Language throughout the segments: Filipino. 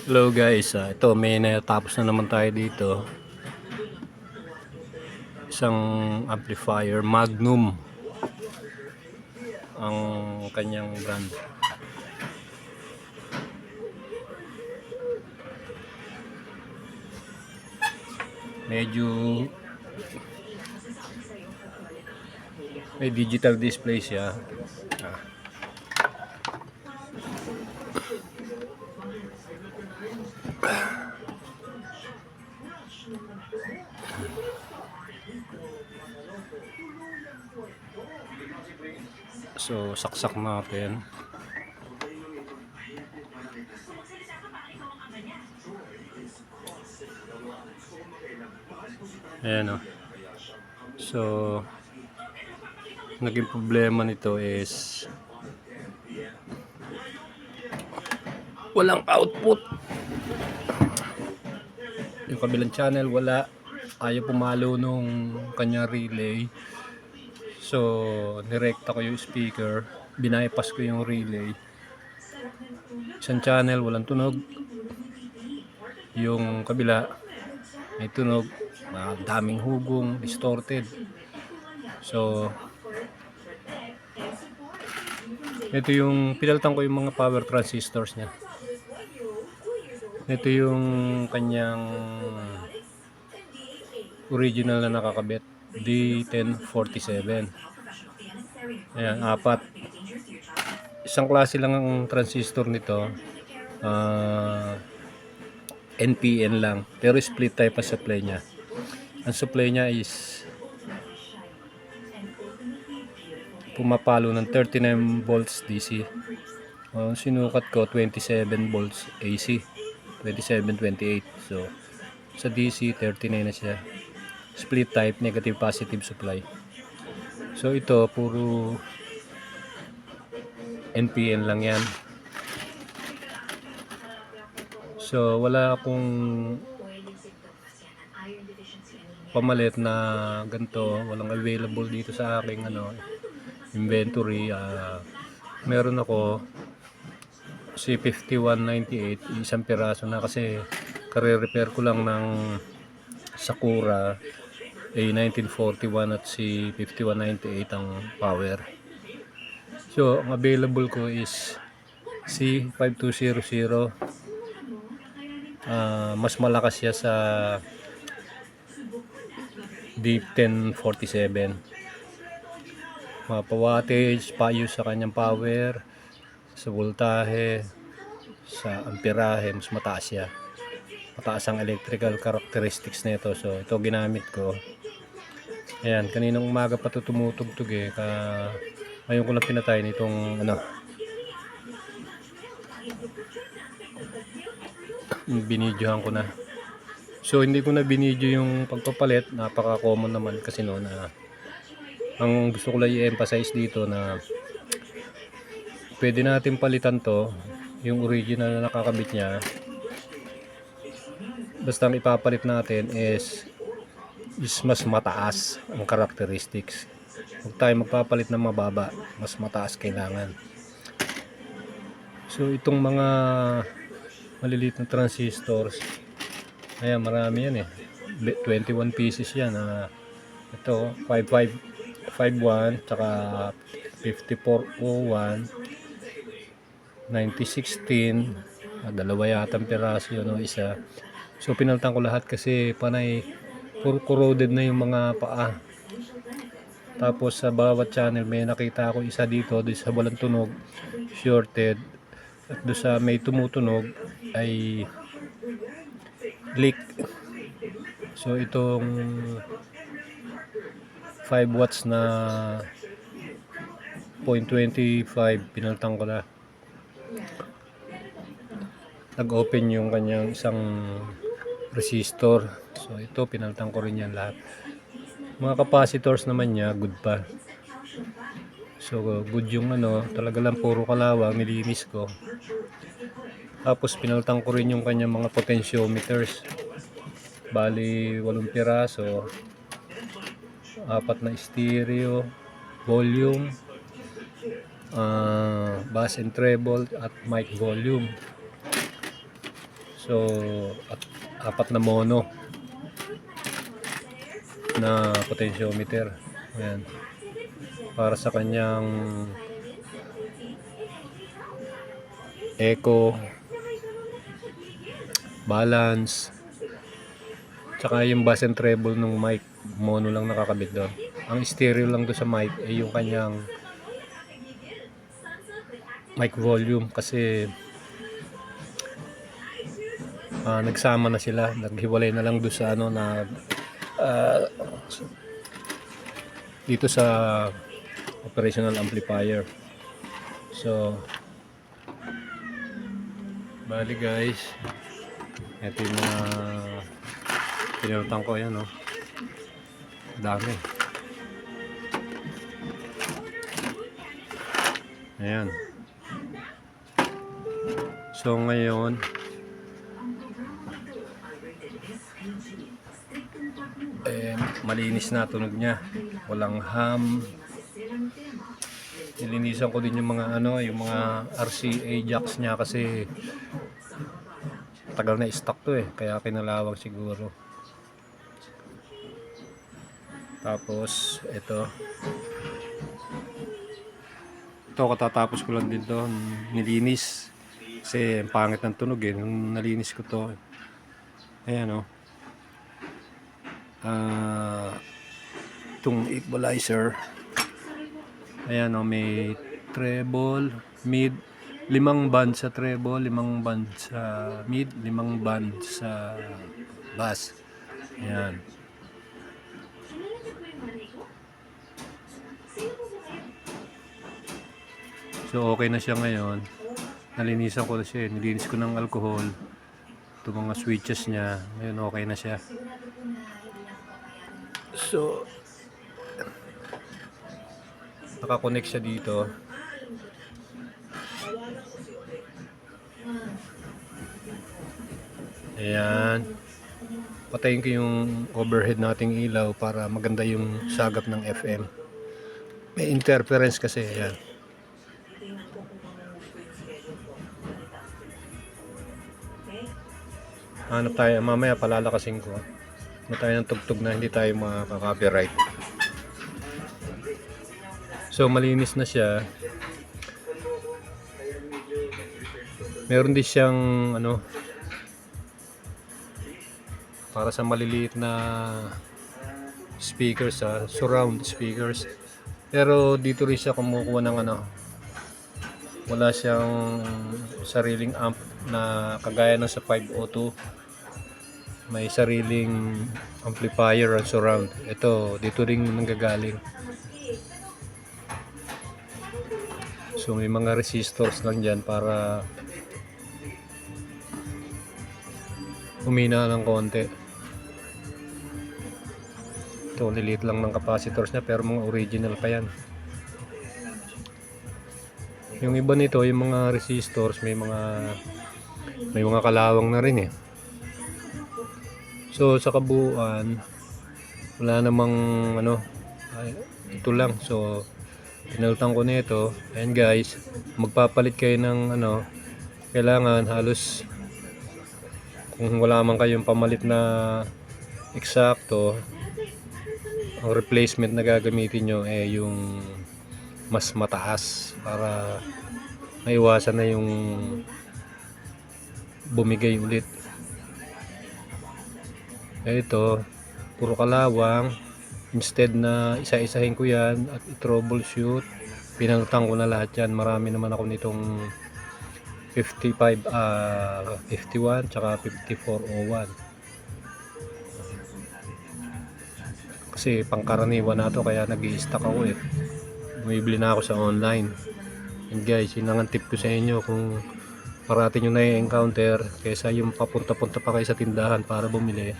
Hello guys, ito may natapos na naman tayo dito. Isang amplifier, Magnum ang kanyang brand. Medyo may digital display siya. So saksak natin. Ayan o. So naging problema nito is walang output. Yung kabilang channel wala. Ayaw pumalo nung kanyang relay. So nirekta ko yung speaker, binaypas ko yung relay. Isang channel walang tunog, yung kabila may tunog, daming hugong, distorted. So ito yung pinalitan ko yung mga power transistors niya. Ito yung kanyang original na nakakabit, D1047. Ayan, apat. Isang klase lang ang transistor nito, NPN lang, pero split type ang supply niya. Ang supply niya is pumapalo ng 39 volts DC. Sinukat ko 27 volts AC, 27-28. So sa DC 39 na siya. Split type, negative positive supply. So ito puro NPN lang yan. So wala akong pamalit na ganito, walang available dito sa aking inventory. Meron ako C5198, isang piraso na kasi kare-repair ko lang ng Sakura A1941 at C5198 ang power. So ang available ko is C5200. Mas malakas siya sa D1047. Mapa-wattage, payo sa kanyang power, sa voltahe, sa amperahe, mas mataas siya. Mataas ang electrical characteristics nito. So ito ginamit ko. Ayan, kaninang umaga pa ito tumutugtog eh. Ngayon ko lang pinatay nitong binidyohan ko na. So hindi ko na binidyo yung pagpapalit, napaka-common naman kasi noon ang gusto ko lang i-emphasize dito na pwede natin palitan to, yung original na nakakabit niya. Basta ang ipapalit natin is mas mataas ang characteristics. Huwag tayo magpapalit ng mababa, mas mataas kailangan. So itong mga maliliit na transistors, ayan, marami yan eh, 21 pieces yan. Ito 5551 tsaka 5401, 9016, dalawa yata ang piraso yun, isa. So pinalitan ko lahat kasi panay corroded na yung mga paa. Tapos sa bawat channel may nakita ako isa dito, doon sa walang tunog, shorted, at doon sa may tumutunog ay leak. So itong 5 watts na 0.25 pinalitan ko na. Nag-open yung kanyang isang resistor. So ito pinalitan ko rin yan lahat. Mga capacitors naman niya good pa. So good yung talaga lang puro kalawang, nilinis ko. Tapos pinalitan ko rin yung kanyang mga potentiometers. Bali 8 piraso, 4 na stereo, volume, bass and treble at mic volume. So at apat na mono na potentiometer. Ayan. Para sa kanyang echo, balance, tsaka yung bass and treble ng mic, mono lang nakakabit doon. Ang stereo lang doon sa mic ay yung kanyang mic volume, kasi nagsama na sila, naghiwalay na lang doon sa ano na dito sa operational amplifier. So bali guys, ito yung mga pinutang ko, yan dami. Ayan. So ngayon malinis na tunog niya, walang hum. Nilinisan ko din yung mga yung mga RCA jacks niya, kasi tagal na stock to kaya kinalawang siguro. Tapos ito katatapos ko lang din to, nilinis kasi pangit ng tunog nung nalinis ko to. Ayan itong equalizer, ayan may treble, mid, 5 band sa treble, 5 band sa mid, 5 band sa bass. Ayan. So okay na siya ngayon. Nalinisan ko na siya, nilinis ko ng alcohol itong mga switches niya. Ngayon okay na siya. So nakakonect siya dito. Ayan. Patayin ko yung overhead nating ilaw para maganda yung sagap ng FM. May interference kasi. Ayan. Hanap tayo, mamaya palalakasin ko. Hanap tayo ng tugtog na hindi tayo makaka-copyright. So malinis na siya. Meron din siyang para sa maliliit na speakers, surround speakers. Pero dito rin siya kumukuha ng wala siyang sariling amp na kagaya ng sa 502. May sariling amplifier ang surround. Ito dito rin nanggagaling. So may mga resistors lang dyan para humina ng konti. Ito lilit lang ng capacitors niya, pero mga original pa yan. Yung iba nito, yung mga resistors, may mga kalawang na rin So sa kabuuan wala namang ito lang. So pinalitan ko nito. Ayan guys, magpapalit kayo ng kailangan halos, kung wala man kayong pamalit na eksakto, ang replacement na gagamitin nyo yung mas mataas para maiwasan na yung bumigay ulit. Ito puro kalawang, instead na isa-isahin ko yan at i-troubleshoot, pinalitan ko na lahat yan. Marami naman ako nitong 51 tsaka 5401, kasi pangkaraniwan na to, kaya nag-i-stock ako bumibili na ako sa online. And guys, yun lang ang tip ko sa inyo, kung parati nyo na i-encounter, kaysa yung papunta-punta pa kayo sa tindahan para bumili,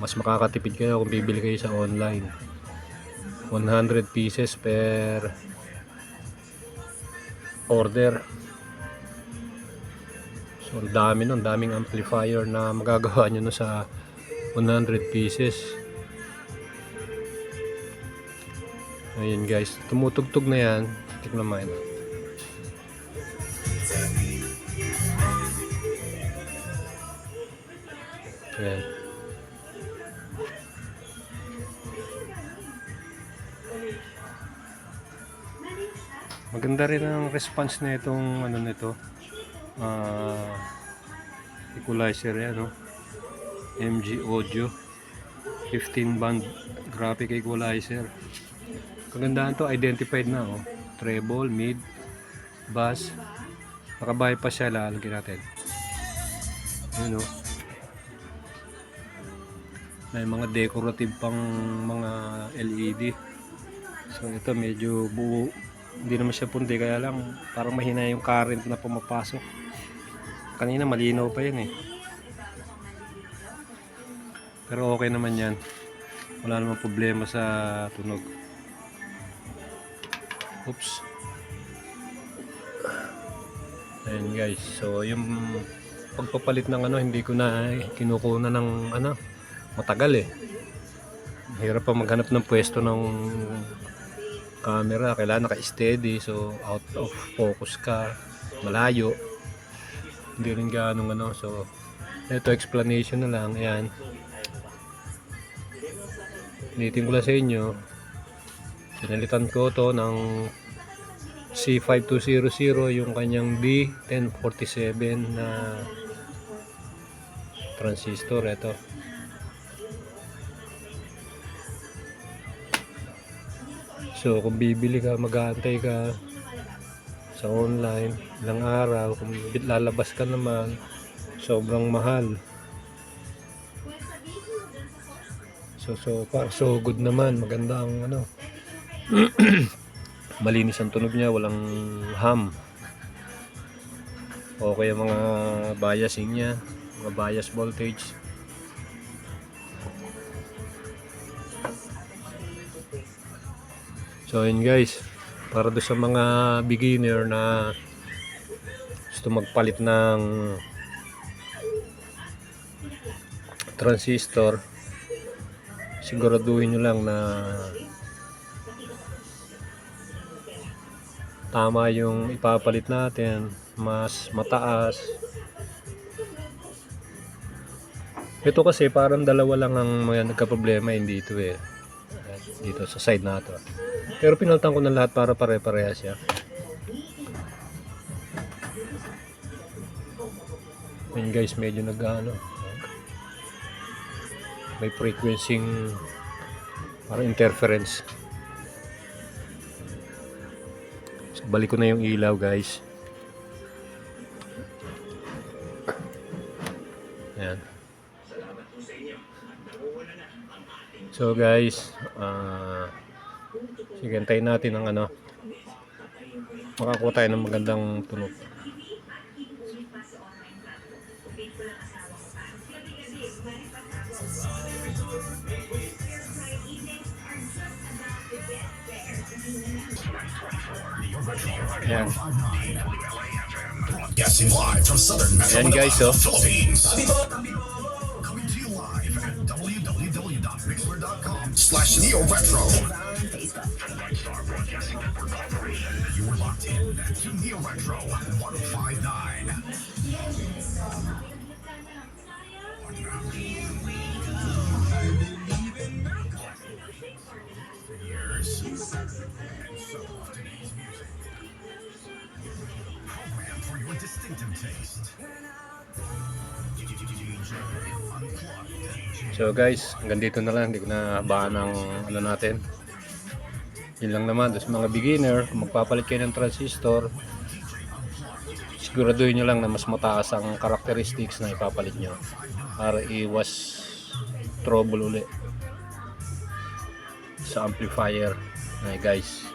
mas makakatipid kayo kung bibili kayo sa online. 100 pieces per order. So ang daming amplifier na magagawa nyo sa 100 pieces. Ayun guys, tumutugtog na yan. Tignan mo. Ayan. Maganda rin ang response na itong ano nito, equalizer yan, no? MG Audio 15 band graphic equalizer. Kagandahan to, identified na, oh. Treble, mid, bass. Naka-bypass siya, lalagyan natin. Yun, oh. May mga decorative pang mga LED. So ito medyo buo, hindi naman siya pundi, kaya lang parang mahina yung current na pumapasok. Kanina malinaw pa yun eh. Pero okay naman yan, wala namang problema sa tunog. Oops. Ayan guys, so yung pagpapalit ng ano, hindi ko na kinukuna ng ano, matagal eh. Hirap pa maghanap ng pwesto ng camera, kailangan naka-steady, so out of focus ka, malayo, hindi rin ganong ano. So ito, explanation na lang. Ayan, ulitin ko lang sa inyo, pinalitan ko to ng C5200, yung kanyang D1047 na transistor. Ito, so kung bibili ka, mag-aantay ka sa online ilang araw, kung lalabas ka naman, sobrang mahal. So far so good naman, maganda ang ano. Malinis ang tunog niya, walang hum. Okay ang mga biasing niya, mga bias voltage. So yun guys, para doon sa mga beginner na gusto magpalit ng transistor, siguraduhin nyo lang na tama yung ipapalit natin, mas mataas. Ito kasi parang dalawa lang ang mga nagka-problema, hindi ito eh, dito sa side na ito. Pero pinalitan ko na lahat para pare-parehas siya. Ayun guys, medyo nag-ano, may frequency, parang interference. So, balik ko na yung ilaw guys. Ayan. So guys, sige, antayin natin ang ano, makakuha tayo ng magandang tunog. Ayan. Ayan guys, oh. www.mixler.com/NeoRetro. You're locked in to NeoRetro 159. Years. And so of today's music. Programmed for your distinctive taste. So guys, hanggang dito na lang, hindi ko na habaan ng ano natin. Yun lang naman, sa mga beginner, kung magpapalit kayo ng transistor, siguraduhin nyo lang na mas mataas ang characteristics na ipapalit nyo para iwas trouble uli sa amplifier. Ay guys.